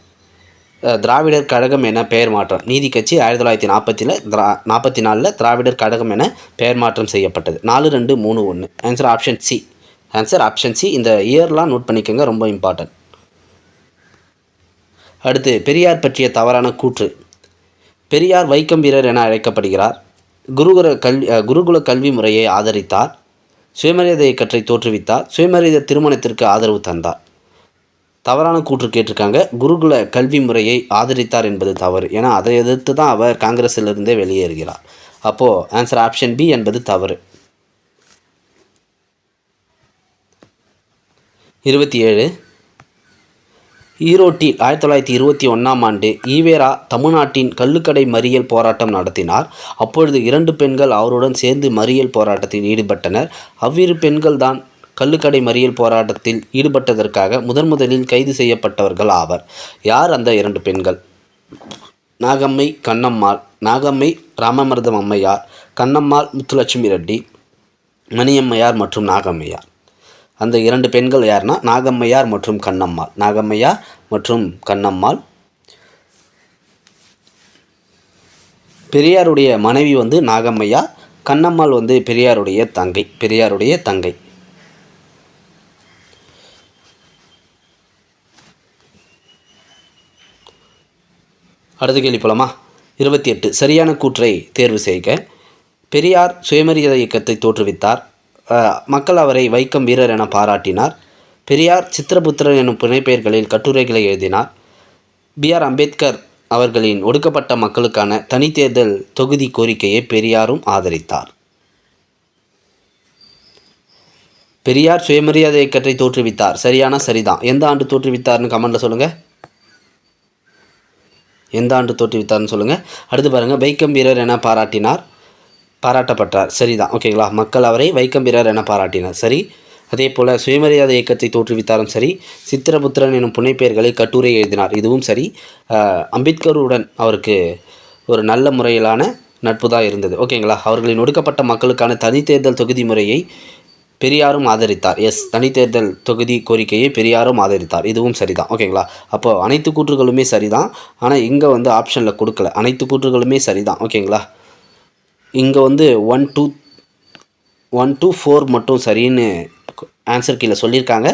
திராவிடர் கழகம் என பெயர் மாற்றம். நீதி கட்சி 1944 திராவிடர் கழகம் என பெயர் மாற்றம் செய்யப்பட்டது. 4, 2, 3, 1. Answer option C. இந்த இயர்லாம் நோட் பண்ணிக்கோங்க, ரொம்ப இம்பார்ட்டன்ட். அடுத்து பெரியார் பற்றிய தவறான கூற்று. பெரியார் வைக்கம் வீரர் என அழைக்கப்படுகிறார். குருகுல கல்வி முறையை ஆதரித்தார். சுயமரியாதை இயக்கத்தை தோற்றுவித்தார். சுயமரியாதை திருமணத்திற்கு ஆதரவு தந்தார். தவறான கூற்று கேட்டிருக்காங்க. குருகுல கல்வி முறையை ஆதரித்தார் என்பது தவறு. ஏன்னா அதை எதிர்த்து தான் அவர் காங்கிரஸிலிருந்தே வெளியேறுகிறார். அப்போது ஆன்சர் ஆப்ஷன் பி என்பது தவறு. 27 ஈரோட்டில் 1921ஆம் ஆண்டு ஈவேரா தமிழ்நாட்டின் கள்ளுக்கடை மறியல் போராட்டம் நடத்தினார். அப்பொழுது 2 பெண்கள் அவருடன் சேர்ந்து மறியல் போராட்டத்தில் ஈடுபட்டனர். அவ்விரு பெண்கள் தான் கள்ளுக்கடை மறியல் போராட்டத்தில் ஈடுபட்டதற்காக முதலில் கைது செய்யப்பட்டவர்கள் ஆவர். யார் அந்த 2 பெண்கள்? நாகம்மை, கண்ணம்மாள். நாகம்மை ராமமர்தம் அம்மையார், கண்ணம்மாள் முத்துலட்சுமி ரெட்டி, மணியம்மையார் மற்றும் நாகம்மையார். அந்த 2 பெண்கள் யார்னா நாகம்மையார் மற்றும் கண்ணம்மாள். பெரியாருடைய மனைவி நாகம்மையார். கண்ணம்மாள் பெரியாருடைய தங்கை. அடுத்த கேள்வி போலாமா? 28 சரியான கூற்றை தேர்வு செய்க. பெரியார் சுயமரியாதை இயக்கத்தை தோற்றுவித்தார். மக்கள் அவரை வைக்கம் வீரர் என பாராட்டினார். பெரியார் சித்திரபுத்திரன் எனும் புனைப்பெயர்களில் கட்டுரைகளை எழுதினார். B.R. அம்பேத்கர் அவர்களின் ஒடுக்கப்பட்ட மக்களுக்கான தனித்தேர்தல் தொகுதி கோரிக்கையை பெரியாரும் ஆதரித்தார். பெரியார் சுயமரியாதை இயக்கத்தை தோற்றுவித்தார். சரிதான். எந்த ஆண்டு தோற்றுவித்தார்னு கமெண்ட்டில் சொல்லுங்கள். அடுத்து பாருங்கள், வைக்கம் வீரர் என பாராட்டப்பட்டார். சரிதான், ஓகேங்களா. மக்கள் அவரை வைக்கம் வீரர் என பாராட்டினார். சரி. அதே போல் சுயமரியாதை இயக்கத்தை தோற்றுவித்தாரும் சரி. சித்திரபுத்திரன் எனும் புனைப்பெயர்களில் கட்டுரை எழுதினார். இதுவும் சரி. அம்பேத்கருடன் அவருக்கு ஒரு நல்ல முறையிலான நட்பு தான் இருந்தது. ஓகேங்களா. அவர்களின் ஒடுக்கப்பட்ட மக்களுக்கான தனித்தேர்தல் தொகுதி முறையை பெரியாரும் ஆதரித்தார். தனித்தேர்தல் தொகுதி கோரிக்கையை பெரியாரும் ஆதரித்தார். இதுவும் சரிதான். ஓகேங்களா. அப்போது அனைத்து கூற்றுகளுமே சரிதான். ஆனால் இங்கே ஆப்ஷனில் கொடுக்கல. அனைத்து கூற்றுகளுமே சரிதான். ஓகேங்களா. இங்கே 1, 2, 4 மட்டும் சரின்னு ஆன்சர் கீழே சொல்லியிருக்காங்க.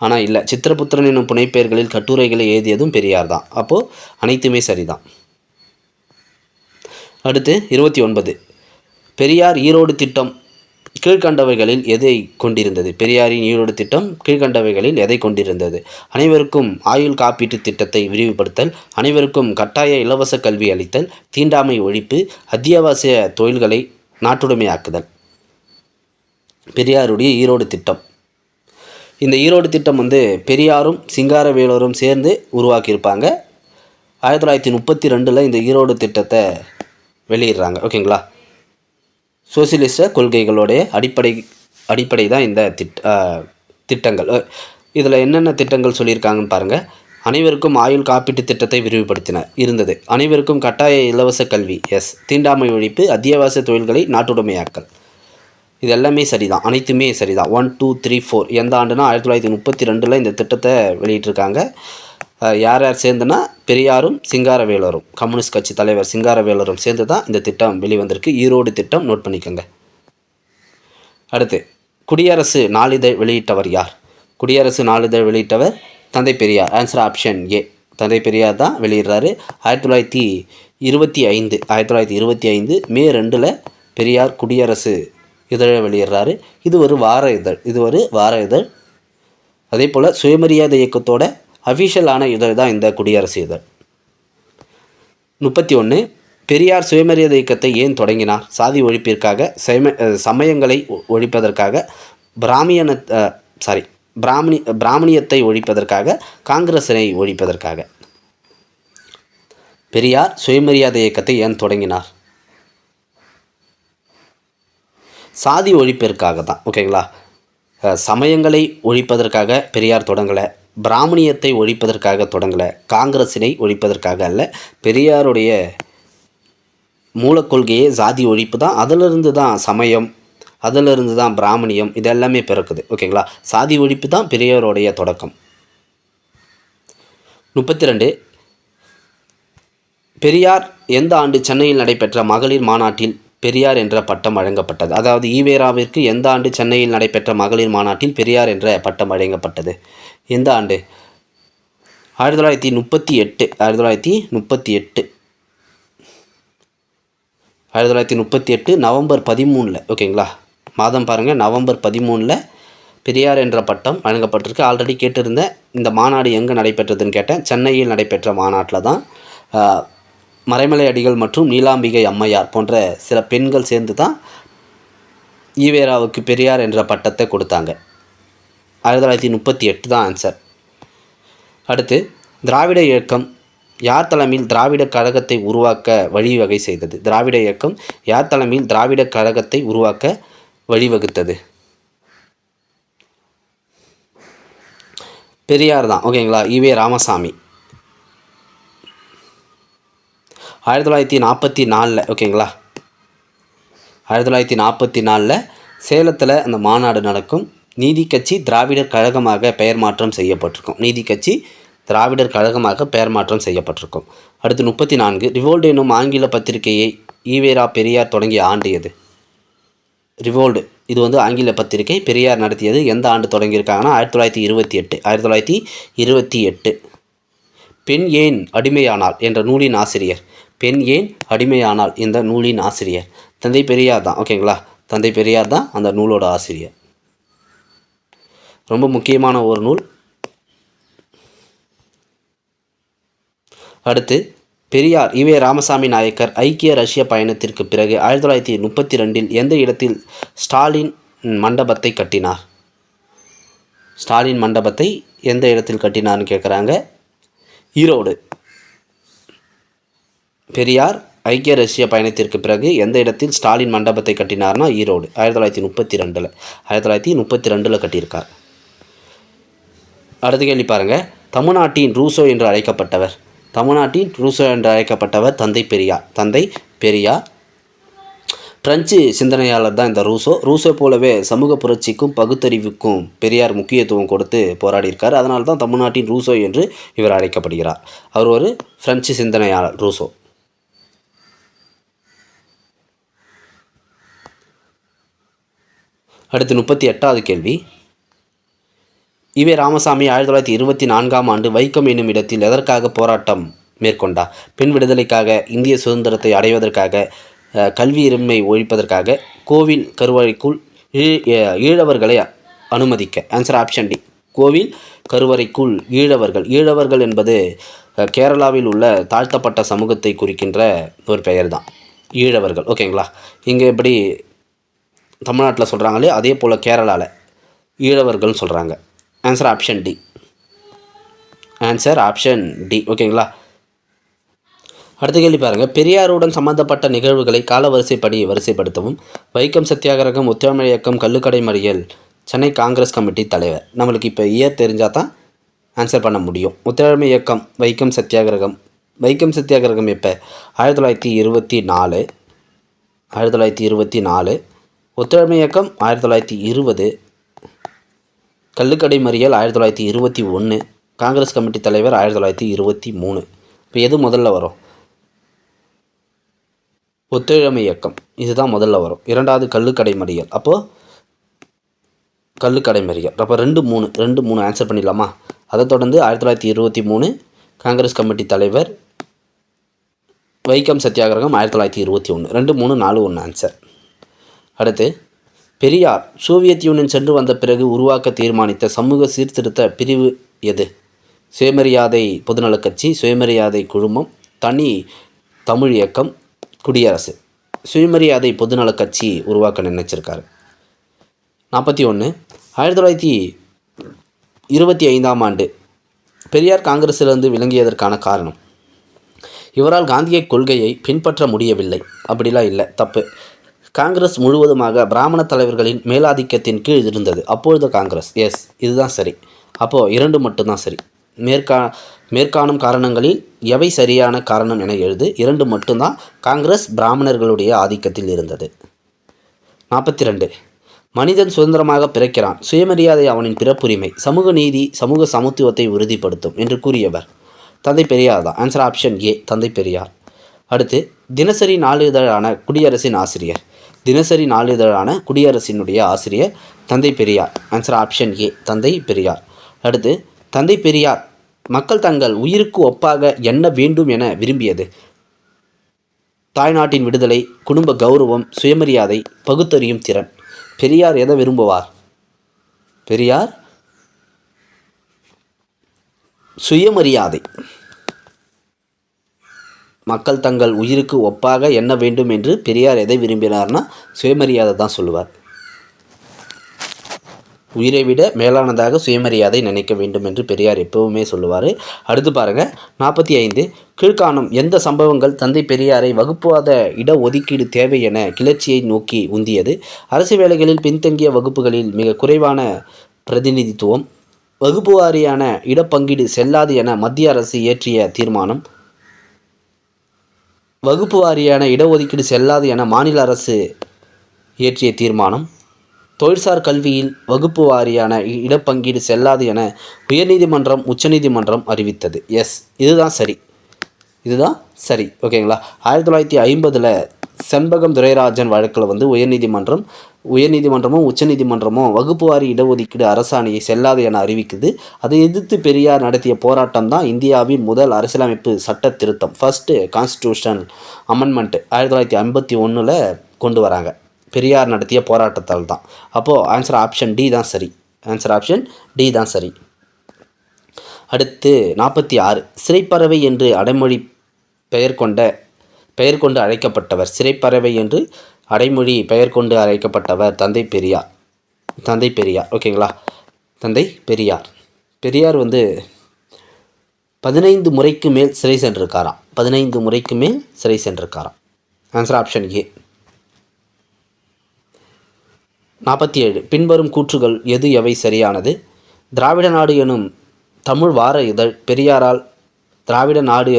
ஆனால் இல்லை, சித்திரபுத்திரன் என்னும் புனைப்பெயர்களில் கட்டுரைகளை எழுதியதும் பெரியார் தான். அப்போது அனைத்துமே சரிதான். அடுத்து 29 பெரியார் ஈரோடு திட்டம் கீழ்கண்டவைகளில் எதை கொண்டிருந்தது? பெரியாரின் ஈரோடு திட்டம் கீழ்கண்டவைகளில் எதை கொண்டிருந்தது? அனைவருக்கும் ஆயுள் காப்பீட்டு திட்டத்தை விரிவுபடுத்தல், அனைவருக்கும் கட்டாய இலவச கல்வி அளித்தல், தீண்டாமை ஒழிப்பு, அத்தியாவசிய தொழில்களை நாட்டுடைமையாக்குதல். பெரியாருடைய ஈரோடு திட்டம். இந்த ஈரோடு திட்டம் பெரியாரும் சிங்காரவேலரும் சேர்ந்து உருவாக்கியிருப்பாங்க. 1932 இந்த ஈரோடு திட்டத்தை வெளியிடுறாங்க. ஓகேங்களா. சோசியலிச கொள்கைகளுடைய அடிப்படை தான் இந்த திட்டங்கள். இதில் என்னென்ன திட்டங்கள் சொல்லியிருக்காங்கன்னு பாருங்கள். அனைவருக்கும் ஆயுள் காப்பீட்டு திட்டத்தை விரிவுபடுத்தினர் இருந்தது. அனைவருக்கும் கட்டாய இலவச கல்வி, தீண்டாமை ஒழிப்பு, அத்தியாவசிய தொழில்களை நாட்டுடைமையாக்கல். இது எல்லாமே சரிதான், அனைத்துமே சரிதான். 1 2 3 4 எந்த ஆண்டுனா 1932 இந்த திட்டத்தை வெளியிட்டிருக்காங்க. யார் யார் சேர்ந்துன்னா பெரியாரும் சிங்காரவேலரும், கம்யூனிஸ்ட் கட்சி தலைவர் சிங்காரவேலரும் சேர்ந்து தான் இந்த திட்டம் வெளிவந்திருக்கு. ஈரோடு திட்டம் நோட் பண்ணிக்கோங்க. அடுத்து குடியரசு நாளிதழ் வெளியிட்டவர் யார்? குடியரசு நாளிதழ் வெளியிட்டவர் தந்தை பெரியார். ஆன்சர் ஆப்ஷன் ஏ, தந்தை பெரியார் தான் வெளியிடுறாரு. 1925 மே 2 பெரியார் குடியரசு இதழை வெளியிடுறாரு. இது ஒரு வார இதழ். அதே போல் சுயமரியாதை இயக்கத்தோட அஃபிஷியலான இதழ் தான் இந்த குடியரசு இதழ். 31 பெரியார் சுயமரியாதை இயக்கத்தை ஏன் தொடங்கினார்? சாதி ஒழிப்பிற்காக, சமயங்களை ஒழிப்பதற்காக, பிராமணியத்தை ஒழிப்பதற்காக, காங்கிரஸினை ஒழிப்பதற்காக. பெரியார் சுயமரியாதை இயக்கத்தை ஏன் தொடங்கினார்? சாதி ஒழிப்பிற்காக தான். ஓகேங்களா? சமயங்களை ஒழிப்பதற்காக பெரியார் தொடங்கலை, பிராமணியத்தை ஒழிப்பதற்காக தொடங்கலை, காங்கிரஸினை ஒழிப்பதற்காக அல்ல. பெரியாருடைய மூலக்கொள்கையே சாதி ஒழிப்பு தான். அதிலிருந்து தான் சமயம், அதிலிருந்து தான் பிராமணியம், இதெல்லாமே பிறக்குது. ஓகேங்களா? சாதி ஒழிப்பு தான் பெரியாருடைய தொடக்கம். 32 பெரியார் எந்த ஆண்டு சென்னையில் நடைபெற்ற மகளிர் மாநாட்டில் பெரியார் என்ற பட்டம் வழங்கப்பட்டது? அதாவது ஈவேராவிற்கு எந்த ஆண்டு சென்னையில் நடைபெற்ற மகளிர் மாநாட்டில் பெரியார் என்ற பட்டம் வழங்கப்பட்டது? எந்த ஆண்டு? 1938 நவம்பர் 13. ஓகேங்களா? மாதம் பாருங்கள், நவம்பர் 13 பெரியார் என்ற பட்டம் வழங்கப்பட்டிருக்கு. ஆல்ரெடி கேட்டிருந்தேன், இந்த மாநாடு எங்கே நடைபெற்றதுன்னு கேட்டேன். சென்னையில் நடைபெற்ற மாநாட்டில் தான் மறைமலை அடிகள் மற்றும் நீலாம்பிகை அம்மையார் போன்ற சில பெண்கள் சேர்ந்து தான் ஈவேராவுக்கு பெரியார் என்ற பட்டத்தை கொடுத்தாங்க. 1938 தான் ஆன்சர். அடுத்து திராவிட இயக்கம் யார் தலைமையில் திராவிட கழகத்தை உருவாக்க வழிவகை செய்தது? திராவிட இயக்கம் யார் தலைமையில் திராவிட கழகத்தை உருவாக்க வழிவகுத்தது? பெரியார் தான். ஓகேங்களா? ஈவே ராமசாமி. 1944. ஓகேங்களா? 1944 சேலத்தில் அந்த மாநாடு நடக்கும். நீதி கட்சி திராவிடர் கழகமாக பெயர் மாற்றம் செய்யப்பட்டிருக்கும். நீதி கட்சி திராவிடர் கழகமாக பெயர் மாற்றம் செய்யப்பட்டிருக்கும். அடுத்து 34 ரிவோல்ட் எனும் ஆங்கில பத்திரிகையை ஈவேரா பெரியார் தொடங்கிய ஆண்டு எது? ரிவோல்டு இது ஆங்கில பத்திரிகை, பெரியார் நடத்தியது. எந்த ஆண்டு தொடங்கியிருக்காங்கன்னா 1928. 1928 பெண் ஏன் அடிமையானாள் என்ற நூலின் ஆசிரியர்? பெண் ஏன் அடிமையானாள் இந்த நூலின் ஆசிரியர் தந்தை பெரியார் தான். ஓகேங்களா? தந்தை பெரியார் தான் அந்த நூலோட ஆசிரியர். ரொம்ப முக்கியமான ஒரு நூல். அடுத்து பெரியார் ஈவே ராமசாமி நாயக்கர் ஐக்கிய ரஷ்ய பயணத்திற்கு பிறகு 1932 எந்த இடத்தில் ஸ்டாலின் மண்டபத்தை கட்டினார்? ஸ்டாலின் மண்டபத்தை எந்த இடத்தில் கட்டினார்னு கேட்குறாங்க. ஈரோடு. பெரியார் ஐக்கிய ரஷ்ய பயணத்திற்கு பிறகு எந்த இடத்தில் ஸ்டாலின் மண்டபத்தை கட்டினார்னா ஈரோடு. 1932. 1932 கட்டியிருக்கார். அடுத்த கேள்வி பாருங்கள். தமிழ்நாட்டின் ரூசோ என்று அழைக்கப்பட்டவர்? தமிழ்நாட்டின் ரூசோ என்று அழைக்கப்பட்டவர் தந்தை பெரியார். தந்தை பெரியார் பிரெஞ்சு சிந்தனையாளர் தான் இந்த ரூசோ. ரூசோ போலவே சமூக புரட்சிக்கும் பகுத்தறிவுக்கும் பெரியார் முக்கியத்துவம் கொடுத்து போராடியிருக்கார். அதனால தான் தமிழ்நாட்டின் ரூசோ என்று இவர் அழைக்கப்படுகிறார். அவர் ஒரு பிரெஞ்சு சிந்தனையாளர் ரூசோ. அடுத்து 38வது கேள்வி. ஈவே ராமசாமி 1924 ஆண்டு வைக்கம் என்னும் இடத்தில் எதற்காக போராட்டம் மேற்கொண்டார்? பெண் விடுதலைக்காக, இந்திய சுதந்திரத்தை அடைவதற்காக, கல்வியின்மை ஒழிப்பதற்காக, கோவில் கருவறைக்குள் ஈழவர்களை அனுமதிக்க. Answer option D. கோவில் கருவறைக்குள் ஈழவர்கள் என்பது கேரளாவில் உள்ள தாழ்த்தப்பட்ட சமூகத்தை குறிக்கின்ற ஒரு பெயர் தான் ஈழவர்கள். ஓகேங்களா? இங்கே எப்படி தமிழ்நாட்டில் சொல்கிறாங்களே அதே போல் கேரளாவில் ஈழவர்கள்னு சொல்கிறாங்க. Answer option D. Answer option D. ஓகேங்களா? அடுத்த கேள்வி பாருங்கள். பெரியாருடன் சம்பந்தப்பட்ட நிகழ்வுகளை காலவரிசைப்படி வரிசைப்படுத்தவும். வைக்கம் சத்தியாகிரகம், ஒத்துழைமை இயக்கம், கள்ளுக்கடை மறியல், சென்னை காங்கிரஸ் கமிட்டி தலைவர். நம்மளுக்கு இப்போ இயர் தெரிஞ்சால் தான் ஆன்சர் பண்ண முடியும். ஒத்துழைமை இயக்கம், வைக்கம் சத்தியாகிரகம். வைக்கம் சத்தியாகிரகம் எப்போ? 1924. ஒத்துழைமை இயக்கம் 1920, கள்ளுக்கடை மறியல் 1921, காங்கிரஸ் கமிட்டி தலைவர் 1923. இப்போ எது முதல்ல வரும்? ஒத்துழைமை இயக்கம் இதுதான் முதல்ல வரும். இரண்டாவது கள்ளுக்கடை மறியல். அப்போது கள்ளுக்கடை மறியல். அப்போ 2 3 ஆன்சர் பண்ணிடலாமா? அதை தொடர்ந்து 1923 காங்கிரஸ் கமிட்டி தலைவர், வைக்கம் சத்தியாகிரகம் 1921. 2 3 4 1 ஆன்சர். அடுத்து பெரியார் சோவியத் யூனியன் சென்று வந்த பிறகு உருவாக்க தீர்மானித்த சமூக சீர்திருத்த பிரிவு எது? சுயமரியாதை பொதுநலக் கட்சி, சுயமரியாதை குழுமம், தனி தமிழ் இயக்கம், குடியரசு. சுயமரியாதை பொதுநலக் கட்சி உருவாக்க நினைச்சிருக்காரு. 41 1925ஆம் ஆண்டு பெரியார் காங்கிரஸிலிருந்து விலகியதற்கான காரணம். இவரால் காந்திய கொள்கையை பின்பற்ற முடியவில்லை. அப்படிலாம் இல்லை, தப்பு. காங்கிரஸ் முழுவதுமாக பிராமண தலைவர்களின் மேலாதிக்கத்தின் கீழ் இருந்தது அப்பொழுது காங்கிரஸ். எஸ், இதுதான் சரி. அப்போது 2 மட்டும்தான் சரி. மேற்காணும் காரணங்களில் எவை சரியான காரணம் என எழுது. 2 மட்டும்தான். காங்கிரஸ் பிராமணர்களுடைய ஆதிக்கத்தில் இருந்தது. 42 மனிதன் சுதந்திரமாக பிறக்கிறான், சுயமரியாதை அவனின் பிறப்புரிமை, சமூக நீதி சமூக சமத்துவத்தை உறுதிப்படுத்தும் என்று கூறியவர் தந்தை பெரியார் தான். ஆன்சர் ஆப்ஷன் ஏ, தந்தை பெரியார். அடுத்து தினசரி நாளிதழான குடியரசின் ஆசிரியர். தினசரி நாளிதழான குடியரசினுடைய ஆசிரியர் தந்தை பெரியார். ஆன்சர் ஆப்ஷன் ஏ, தந்தை பெரியார். அடுத்து தந்தை பெரியார் மக்கள் தங்கள் உயிருக்கு ஒப்பாக என்ன வேண்டும் என விரும்பியது? தாய்நாட்டின் விடுதலை, குடும்ப கௌரவம், சுயமரியாதை, பகுத்தறியும் திறன். பெரியார் எதை விரும்புவார்? பெரியார் சுயமரியாதை. மக்கள் தங்கள் உயிருக்கு ஒப்பாக என்ன வேண்டும் என்று பெரியார் எதை விரும்பினார்னா சுயமரியாதை தான் சொல்லுவார். உயிரை விட மேலானதாக சுயமரியாதை நினைக்க வேண்டும் என்று பெரியார் எப்பவுமே சொல்லுவார். அடுத்து பாருங்கள் 45 கீழ்காணும் எந்த சம்பவங்கள் தந்தை பெரியாரை வகுப்புவாத இடஒதுக்கீடு தேவை என கிளர்ச்சியை நோக்கி உந்தியது? அரசு வேலைகளில் பின்தங்கிய வகுப்புகளில் மிக குறைவான பிரதிநிதித்துவம், வகுப்பு வாரியான இடப்பங்கீடு செல்லாது என மத்திய அரசு இயற்றிய தீர்மானம், வகுப்பு வாரியான இடஒதுக்கீடு செல்லாது என மாநில அரசு இயற்றிய தீர்மானம், தொழிற்சார் கல்வியில் வகுப்பு வாரியான இடப்பங்கீடு செல்லாது என உயர்நீதிமன்றம் உச்சநீதிமன்றம் அறிவித்தது. எஸ், இதுதான் சரி. இதுதான் சரி. ஓகேங்களா? 1950 செண்பகம் துரைராஜன் வழக்கில் உயர்நீதிமன்றமும் உச்சநீதிமன்றமும் வகுப்பு வாரி இடஒதுக்கீடு அரசாணையை செல்லாது என அறிவிக்குது. அதை எதிர்த்து பெரியார் நடத்திய போராட்டம் தான் இந்தியாவின் முதல் அரசியலமைப்பு சட்ட திருத்தம், ஃபர்ஸ்ட்டு கான்ஸ்டியூஷன் அமெண்ட்மெண்ட் 1951 கொண்டு வராங்க. பெரியார் நடத்திய போராட்டத்தால் தான். அப்போது ஆன்சர் ஆப்ஷன் டி தான் சரி. ஆன்சர் ஆப்ஷன் டி தான் சரி. அடுத்து 46 சிறைப்பறவை என்று அடைமொழி பெயர் கொண்டு அழைக்கப்பட்டவர். சிறைப்பறவை என்று அடைமொழி பெயர் கொண்டு அழைக்கப்பட்டவர் தந்தை பெரியார். தந்தை பெரியார். ஓகேங்களா? தந்தை பெரியார். பெரியார் 15 முறைக்கு மேல் சிறை சென்றிருக்காராம். 15 முறைக்கு மேல் சிறை சென்றிருக்காராம். Answer option A. 47 பின்வரும் கூற்றுகள் எது எவை சரியானது? திராவிட நாடு எனும் தமிழ் வார இதழ் பெரியாரால் திராவிட நாடு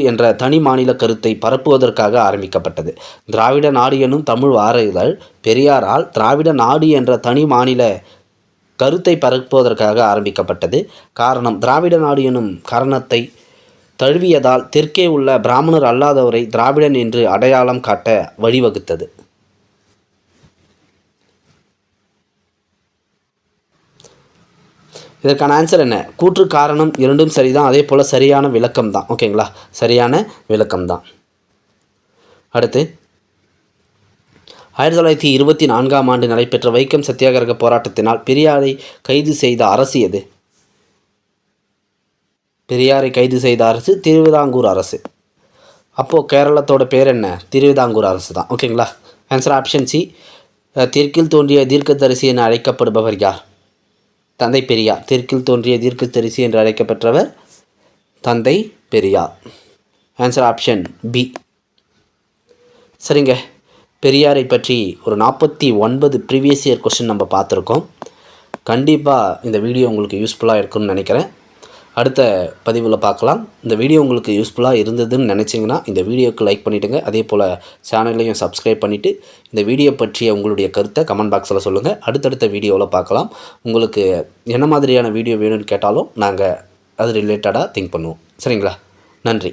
என்ற தனி மாநில கருத்தை பரப்புவதற்காக ஆரம்பிக்கப்பட்டது. திராவிட நாடு எனும் தமிழ் வார இதழ் பெரியாரால் திராவிட நாடு என்ற தனி மாநில கருத்தை பரப்புவதற்காக ஆரம்பிக்கப்பட்டது. காரணம், திராவிட நாடு எனும் காரணத்தை தழுவியதால் தெற்கே உள்ள பிராமணர் அல்லாதவரை திராவிடன் என்று அடையாளம் காட்ட வழிவகுத்தது. இதற்கான ஆன்சர் என்ன? கூற்று காரணம் இரண்டும் சரிதான். அதே போல் சரியான விளக்கம் தான். ஓகேங்களா? சரியான விளக்கம் தான். அடுத்து 1924ஆம் ஆண்டு நடைபெற்ற வைக்கம் சத்தியாகிரக போராட்டத்தினால் பெரியாரை கைது செய்த அரசு எது? பெரியாரை கைது செய்த அரசு திருவிதாங்கூர் அரசு. அப்போது கேரளத்தோட பேர் என்ன? திருவிதாங்கூர் அரசு தான். ஓகேங்களா? Answer option C. தெற்கில் தோன்றிய தீர்க்கதரிசி என அழைக்கப்படுபவர் யார்? தந்தை பெரியார். தெற்கில் தோன்றிய தீர்க்கதரிசி என்று அழைக்கப்பட்டவர் தந்தை பெரியார். Answer option B. சரிங்க, பெரியாரை பற்றி ஒரு 49 ப்ரீவியஸ் இயர் கொஸ்டின் நம்ம பார்த்துருக்கோம். கண்டிப்பாக இந்த வீடியோ உங்களுக்கு யூஸ்ஃபுல்லாக இருக்கும்னு நினைக்கிறேன். அடுத்த பதிவில் பார்க்கலாம். இந்த வீடியோ உங்களுக்கு யூஸ்ஃபுல்லாக இருந்ததுன்னு நினச்சிங்கன்னா இந்த வீடியோக்கு லைக் பண்ணிவிடுங்க. அதே போல் சேனலையும் சப்ஸ்கிரைப் பண்ணிவிட்டு இந்த வீடியோ பற்றிய உங்களுடைய கருத்தை கமெண்ட் பாக்ஸில் சொல்லுங்கள். அடுத்தடுத்த வீடியோவில் பார்க்கலாம். உங்களுக்கு என்ன மாதிரியான வீடியோ வேணும்னு கேட்டாலும் நாங்கள் அது ரிலேட்டடாக திங்க் பண்ணுவோம். சரிங்களா? நன்றி.